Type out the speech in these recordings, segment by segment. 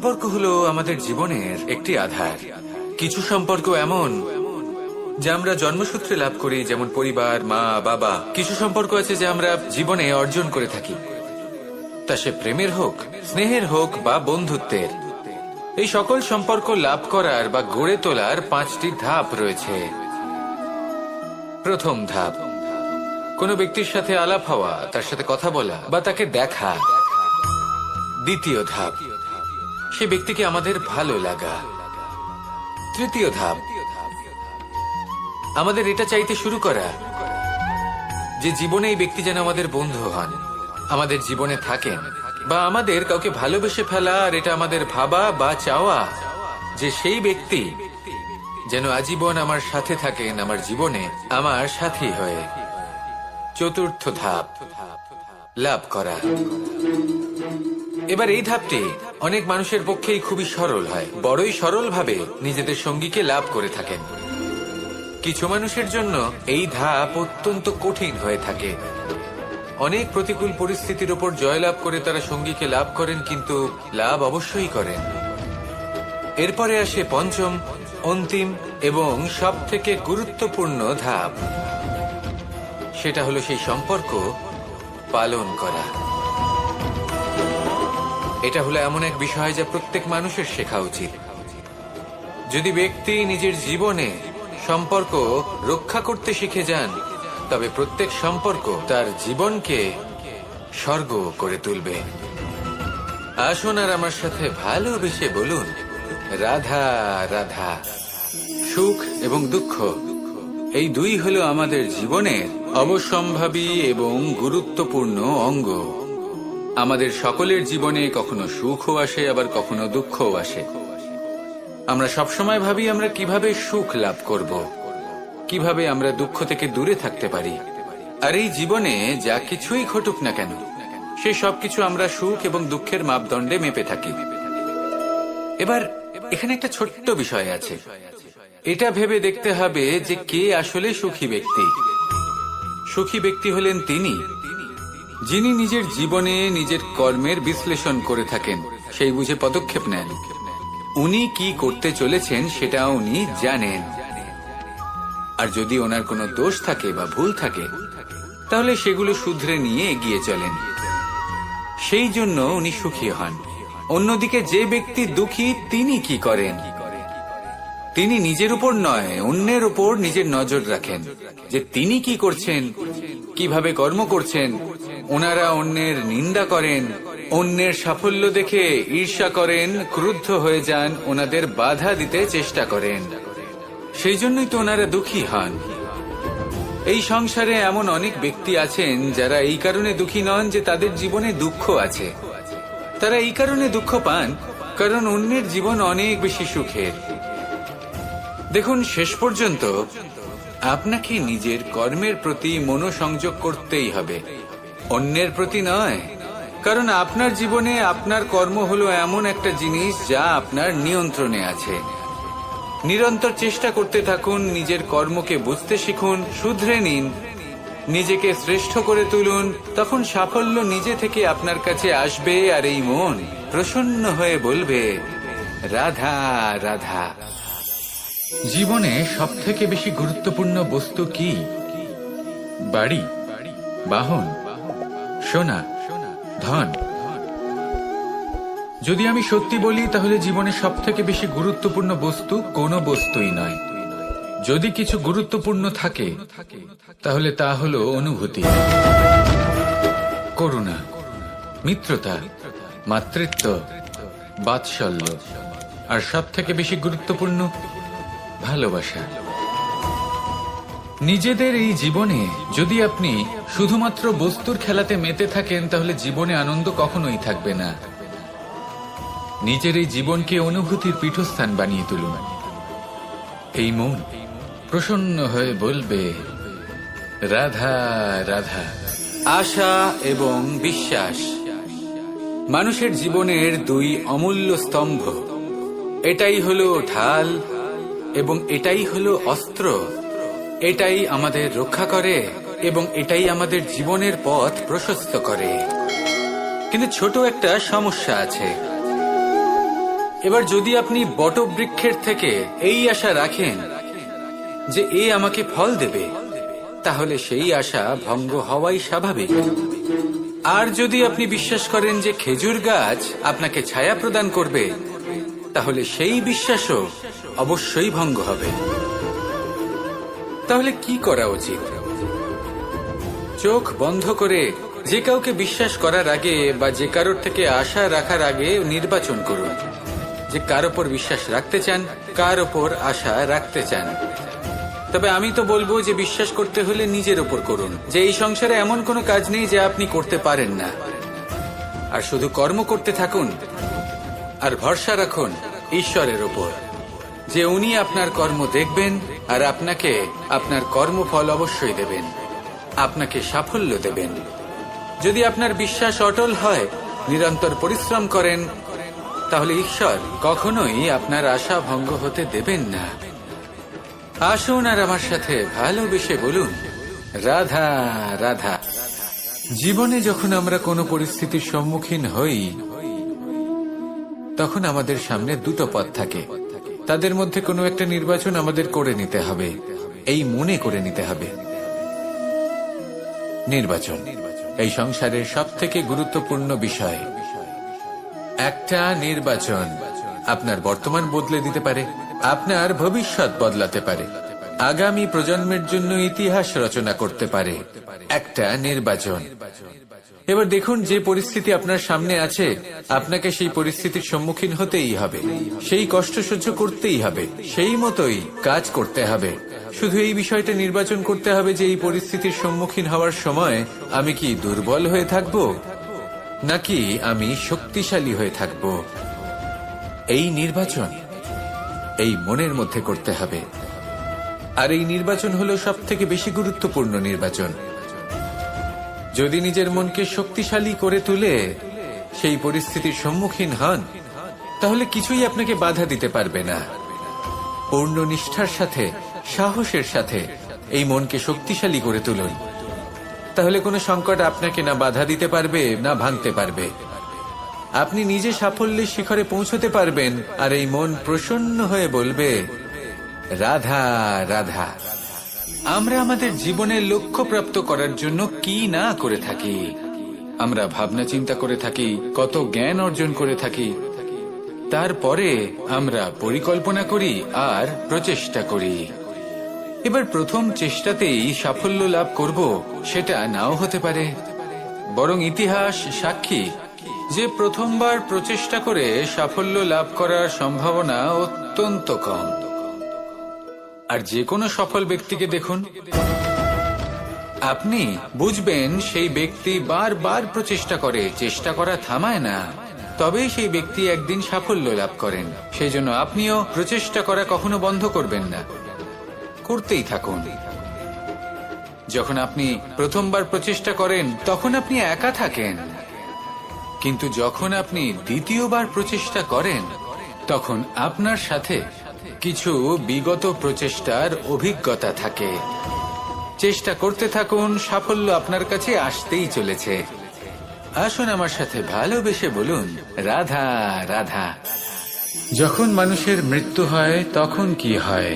সম্পর্ক হলো আমাদের জীবনের একটি আধার। কিছু সম্পর্ক এমন যা আমরা জন্মসূত্রে লাভ করি, যেমন পরিবার, মা, বাবা। কিছু সম্পর্ক আছে যা আমরা জীবনে অর্জন করে থাকি, তা সে প্রেমের হোক, স্নেহের হোক বা বন্ধুত্বের। এই সকল সম্পর্ক লাভ করার বা গড়ে তোলার 5টি ধাপ রয়েছে। প্রথম ধাপ, কোনো ব্যক্তির সাথে আলাপ হওয়া, তার সাথে কথা বলা বা তাকে দেখা। দ্বিতীয় ধাপ, সে ব্যক্তিকে আমাদের ভালো লাগা। তৃতীয় ধাপ, আমাদের এটা চাইতে শুরু করা যে জীবনে এই ব্যক্তি যেন আমাদের বন্ধু হন, আমাদের জীবনে থাকেন, বা আমাদের কাউকে ভালোবেসে ফেলা আর এটা আমাদের ভাবা বা চাওয়া যে সেই ব্যক্তি যেন আজীবন আমার সাথে থাকেন, আমার জীবনে আমার সাথী হয়ে। চতুর্থ ধাপ, লাভ করা। এবার এই ধাপটি অনেক মানুষের পক্ষেই খুবই সরল হয়, বড়ই সরলভাবে নিজেদের সঙ্গীকে লাভ করে থাকেন। কিছু মানুষের জন্য এই ধাপ অত্যন্ত কঠিন হয়ে থাকে। অনেক প্রতিকূল পরিস্থিতির উপর জয়লাভ করে তারা সঙ্গীকে লাভ করেন, কিন্তু লাভ অবশ্যই করেন। এরপরে আসে পঞ্চম, অন্তিম এবং সবথেকে গুরুত্বপূর্ণ ধাপ। সেটা হলো সেই সম্পর্ক পালন করা। এটা হলো এমন এক বিষয় যা প্রত্যেক মানুষের শেখা উচিত। যদি ব্যক্তি নিজের জীবনে সম্পর্ক রক্ষা করতে শিখে যান, তবে প্রত্যেক সম্পর্ক তার জীবনকে স্বর্গ করে তুলবে। আসুন আর আমার সাথে ভালোবেসে বলুন, রাধা রাধা। সুখ এবং দুঃখ, এই দুই হলো আমাদের জীবনের অবশ্যম্ভাবী এবং গুরুত্বপূর্ণ অঙ্গ। আমাদের সকলের জীবনে কখনো সুখও আসে, আবার কখনো দুঃখও আসে। আমরা সবসময় ভাবি আমরা কিভাবে সুখ লাভ করব, কিভাবে আমরা দুঃখ থেকে দূরে থাকতে পারি। আর এই জীবনে যা কিছুই ঘটুক না কেন, সেই সবকিছু আমরা সুখ এবং দুঃখের মাপদণ্ডে মেপে থাকি। এবার এখানে একটা ছোট্ট বিষয় আছে। এটা ভেবে দেখতে হবে যে কে আসলে সুখী ব্যক্তি। সুখী ব্যক্তি হলেন তিনি যিনি নিজের জীবনে নিজের কর্মের বিশ্লেষণ করে থাকেন, সেই বুঝে পদক্ষেপ নেন। উনি কি করতে চলেছেন সেটা উনি জানেন, আর যদি ওনার কোনো দোষ থাকে বা ভুল থাকে তাহলে সেগুলো শুধরে নিয়ে এগিয়ে চলেন। সেই জন্য উনি সুখী হন। অন্যদিকে যে ব্যক্তি দুঃখী, তিনি কি করেন? তিনি নিজের উপর নয়, অন্যের উপর নিজের নজর রাখেন যে তিনি কি করছেন, কিভাবে কর্ম করছেন। ওনারা অন্যের নিন্দা করেন, অন্যের সাফল্য দেখে ঈর্ষা করেন, ক্রুদ্ধ হয়ে যান, ওনাদের বাধা দিতে চেষ্টা করেন। সেই জন্যই তো ওনারা দুঃখী হন। এই সংসারে এমন অনেক ব্যক্তি আছেন যারা এই কারণে দুঃখী নন যে তাদের জীবনে দুঃখ আছে। তারা এই কারণে দুঃখ পান কারণ অন্যের জীবন অনেক বেশি সুখের। দেখুন, শেষ পর্যন্ত আপনাকে নিজের কর্মের প্রতি মনোসংযোগ করতেই হবে, অন্যের প্রতি নয়। কারণ আপনার জীবনে আপনার কর্ম হলো এমন একটা জিনিস যা আপনার নিয়ন্ত্রণে আছে। নিরন্তর চেষ্টা করতে থাকুন, নিজের কর্মকে বুঝতে শিখুন, শুধরে নিন, নিজেকে শ্রেষ্ঠ করে তুলুন। তখন সাফল্য নিজে থেকে আপনার কাছে আসবে, আর এই মন প্রসন্ন হয়ে বলবে, রাধা রাধা। জীবনে সবথেকে বেশি গুরুত্বপূর্ণ বস্তু কি? বাড়ি, বাহন, সোনা, ধন। যদি আমি সত্যি বলি তাহলে জীবনে সবথেকে বেশি গুরুত্বপূর্ণ বস্তু কোনো বস্তুই নয়। যদি কিছু গুরুত্বপূর্ণ থাকে তাহলে তা হলো অনুভূতি, করুণা, মিত্রতা, মাতৃত্ব, বাৎসল্য, আর সবথেকে বেশি গুরুত্বপূর্ণ ভালোবাসা। নিজেদের এই জীবনে যদি আপনি শুধুমাত্র বস্তুর খেলাতে মেতে থাকেন তাহলে জীবনে আনন্দ কখনোই থাকবে না। নিজের এই জীবনকে অনুভূতির পীঠস্থান বানিয়ে তুলুন। এই মন প্রসন্ন হয়ে বলবে, রাধা রাধা। আশা এবং বিশ্বাস মানুষের জীবনের দুই অমূল্য স্তম্ভ। এটাই হলো ঢাল এবং এটাই হলো অস্ত্র। এটাই আমাদের রক্ষা করে এবং এটাই আমাদের জীবনের পথ প্রশস্ত করে। কিন্তু ছোট একটা সমস্যা আছে। এবার যদি আপনি বটবৃক্ষের থেকে এই আশা রাখেন যে এ আমাকে ফল দেবে, তাহলে সেই আশা ভঙ্গ হওয়াই স্বাভাবিক। আর যদি আপনি বিশ্বাস করেন যে খেজুর গাছ আপনাকে ছায়া প্রদান করবে, তাহলে সেই বিশ্বাসও অবশ্যই ভঙ্গ হবে। তাহলে কি করা উচিত? চোখ বন্ধ করে যে কাউকে বিশ্বাস করার আগে বা যে কারোর থেকে আশা রাখার আগে নির্বাচন করুন যে কার ওপর বিশ্বাস রাখতে চান, কার ওপর আশা রাখতে চান। তবে আমি তো বলবো যে বিশ্বাস করতে হলে নিজের ওপর করুন, যে এই সংসারে এমন কোনো কাজ নেই যা আপনি করতে পারেন না। আর শুধু কর্ম করতে থাকুন আর ভরসা রাখুন ঈশ্বরের ওপর, যে উনি আপনার কর্ম দেখবেন আর আপনাকে আপনার কর্মফল অবশ্যই দেবেন, আপনাকে সাফল্য দেবেন। যদি আপনার বিশ্বাস অটল হয়, নিরন্তর পরিশ্রম করেন, তাহলে ঈশ্বর কখনোই আপনার আশা ভঙ্গ হতে দেবেন না। আসুন আর আমার সাথে ভালোবেসে বলুন, রাধা রাধা। জীবনে যখন আমরা কোনো পরিস্থিতির সম্মুখীন হই, তখন আমাদের সামনে দুটো পথ থাকে। তাদের মধ্যে কোনো একটা নির্বাচন আমাদের করে নিতে হবে, এই মনে করে নিতে হবে। নির্বাচন এই সংসারের সবথেকে গুরুত্বপূর্ণ বিষয়। একটা নির্বাচন আপনার বর্তমান বদলে দিতে পারে, আপনার ভবিষ্যৎ বদলাতে পারে, আগামী প্রজন্মের জন্য ইতিহাস রচনা করতে পারে। একটা নির্বাচন। এবার দেখুন, যে পরিস্থিতি আপনার সামনে আছে, আপনাকে সেই পরিস্থিতির সম্মুখীন হতেই হবে, সেই কষ্ট সহ্য করতেই হবে, সেই মতোই কাজ করতে হবে। শুধু এই বিষয়টা নির্বাচন করতে হবে যে এই পরিস্থিতির সম্মুখীন হওয়ার সময় আমি কি দুর্বল হয়ে থাকব নাকি আমি শক্তিশালী হয়ে থাকব। এই নির্বাচন এই মনের মধ্যে করতে হবে। আর এই নির্বাচন হলো সবথেকে বেশি গুরুত্বপূর্ণ নির্বাচন। যদি নিজের মনকে শক্তিশালী করে তুলে সেই পরিস্থিতির সম্মুখীন হন, তাহলে কিছুই আপনাকে বাধা দিতে পারবে না। পূর্ণ নিষ্ঠার সাথে, সাহসের সাথে এই মনকে শক্তিশালী করে তুলুন, তাহলে কোনো সংকট আপনাকে না বাধা দিতে পারবে না ভাঙতে পারবে। আপনি নিজে সাফল্যের শিখরে পৌঁছতে পারবেন, আর এই মন প্রসন্ন হয়ে বলবে, রাধা রাধা। আমরা আমাদের জীবনের লক্ষ্য প্রাপ্ত করার জন্য কি না করে থাকি। আমরা ভাবনা চিন্তা করে থাকি, কত জ্ঞান অর্জন করে থাকি, তারপরে আমরা পরিকল্পনা করি আর প্রচেষ্টা করি। এবার প্রথম চেষ্টাতেই সাফল্য লাভ করব সেটা নাও হতে পারে, বরং ইতিহাস সাক্ষী যে প্রথমবার প্রচেষ্টা করে সাফল্য লাভ করার সম্ভাবনা অত্যন্ত কম। আর যে কোনো সফল ব্যক্তিকে দেখুন, আপনি বুঝবেন সেই ব্যক্তি বারবার প্রচেষ্টা করে, চেষ্টা করা থামায় না, তবেই সেই ব্যক্তি একদিন সাফল্য লাভ করেন। সেই জন্য আপনিও প্রচেষ্টা করা কখনো বন্ধ করবেন না, করতেই থাকুন। যখন আপনি প্রথমবার প্রচেষ্টা করেন তখন আপনি একা থাকেন, কিন্তু যখন আপনি দ্বিতীয়বার প্রচেষ্টা করেন তখন আপনার সাথে কিছু বিগত প্রচেষ্টার অভিজ্ঞতা থাকে। চেষ্টা করতে থাকুন, সাফল্য আপনার কাছে আসতেই চলেছে। আসুন আমার সাথে ভালোবেসে বলুন, রাধা রাধা। যখন মানুষের মৃত্যু হয় তখন কি হয়?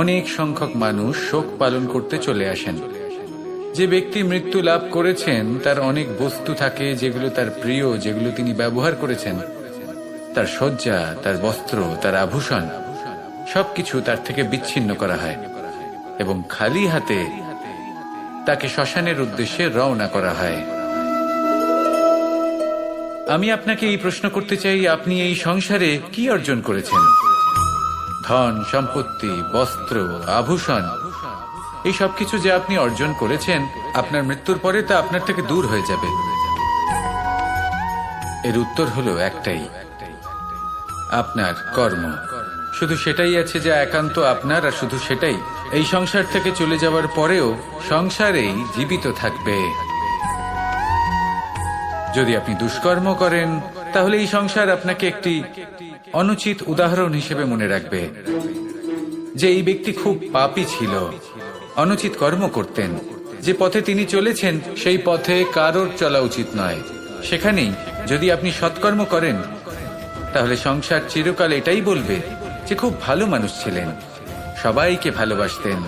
অনেক সংখ্যক মানুষ শোক পালন করতে চলে আসেন। যে ব্যক্তি মৃত্যু লাভ করেছেন তার অনেক বস্তু থাকে যেগুলো তার প্রিয়, যেগুলো তিনি ব্যবহার করেছেন। তার শয্যা, তার বস্ত্র, তার আভূষণ সবকিছু তার থেকে বিচ্ছিন্ন করা হয় এবং খালি হাতে তাকে শ্মশানের উদ্দেশ্যে রওনা করা হয়। আমি আপনাকে এই প্রশ্ন করতে চাই, আপনি এই সংসারে কি অর্জন করেছেন? ধন সম্পত্তি, বস্ত্র, আভূষণ, এই সবকিছু যে আপনি অর্জন করেছেন, আপনার মৃত্যুর পরে তা আপনার থেকে দূর হয়ে যাবে। এর উত্তর হলো একটাই, আপনার কর্ম। শুধু সেটাই আছে যা একান্ত আপনার, আর শুধু সেটাই এই সংসার থেকে চলে যাওয়ার পরেও সংসারেই জীবিত থাকবে। যদি আপনি দুষ্কর্ম করেন তাহলে এই সংসার আপনাকে একটি অনুচিত উদাহরণ হিসেবে মনে রাখবে যে এই ব্যক্তি খুব পাপী ছিল, অনুচিত কর্ম করতেন। যে পথে তিনি চলেছেন সেই পথে কারোর চলা উচিত নয়। সেখানেই যদি আপনি সৎকর্ম করেন তাহলে সংসার চিরকাল এটাই বলবে যে খুব ভালো মানুষ ছিলেন, সবাইকে ভালোবাসতেন,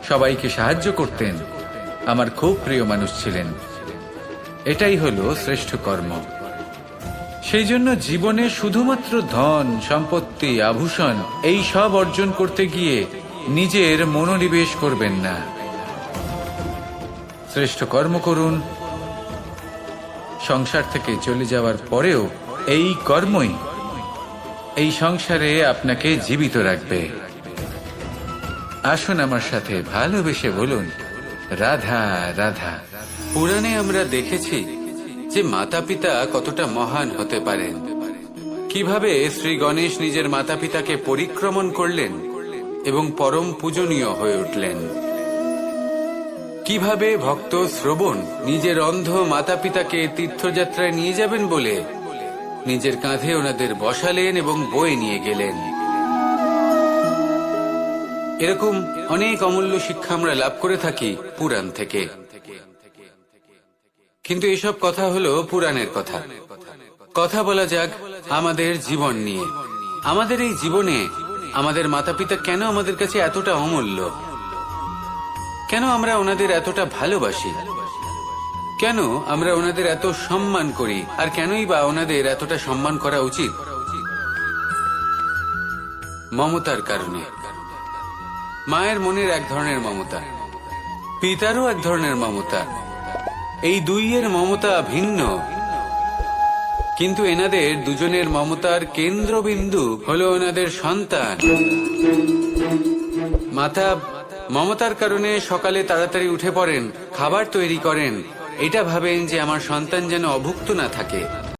সবাইকে সাহায্য করতেন, আমার খুব প্রিয় মানুষ ছিলেন। এটাই হলো শ্রেষ্ঠ কর্ম। সেই জন্য জীবনে শুধুমাত্র ধন, সম্পত্তি, আভূষণ এই সব অর্জন করতে গিয়ে নিজের মনোনিবেশ করবেন না। শ্রেষ্ঠ কর্ম করুন। সংসার থেকে চলে যাওয়ার পরেও এই কর্মই এই সংসারে আপনাকে জীবিত রাখবে। আসুন আমার সাথে ভালোবেসে বলুন, রাধা রাধা। পুরাণে আমরা দেখেছি যে মাতা পিতা কতটা মহান হতে পারেন। কিভাবে শ্রী গণেশ নিজের মাতা পিতাকে পরিক্রমণ করলেন এবং পরম পূজনীয় হয়ে উঠলেন। কিভাবে ভক্ত শ্রবণ নিজের অন্ধ মাতা পিতাকে তীর্থযাত্রায় নিয়ে যাবেন বলে নিজের কাঁধে ওনাদের বসালেন এবং বয়ে নিয়ে গেলেন। এরকম অনেক অমূল্য শিক্ষা আমরা লাভ করে থাকি পুরাণ থেকে। কিন্তু এসব কথা হলো পুরাণের কথা। কথা বলা যাক আমাদের জীবন নিয়ে। আমাদের এই জীবনে আমাদের মাতা পিতা কেন আমাদের কাছে এতটা অমূল্য? কেন আমরা ওনাদের এতটা ভালোবাসি? কেন আমরা ওনাদের এত সম্মান করি? আর কেনই বা ওনাদের এতটা সম্মান করা উচিত? মমতার কারণে। মায়ের মনের এক ধরনের মমতা, পিতারও এক ধরনের মমতা। এই দুইয়ের মমতা ভিন্ন, কিন্তু এনাদের দুজনের মমতার কেন্দ্রবিন্দু হলো ওনাদের সন্তান। মাতা মমতার কারণে সকালে তাড়াতাড়ি উঠে পড়েন, খাবার তৈরি করেন, এটা ভাবেন যে আমার সন্তান যেন অভুক্ত না থাকে।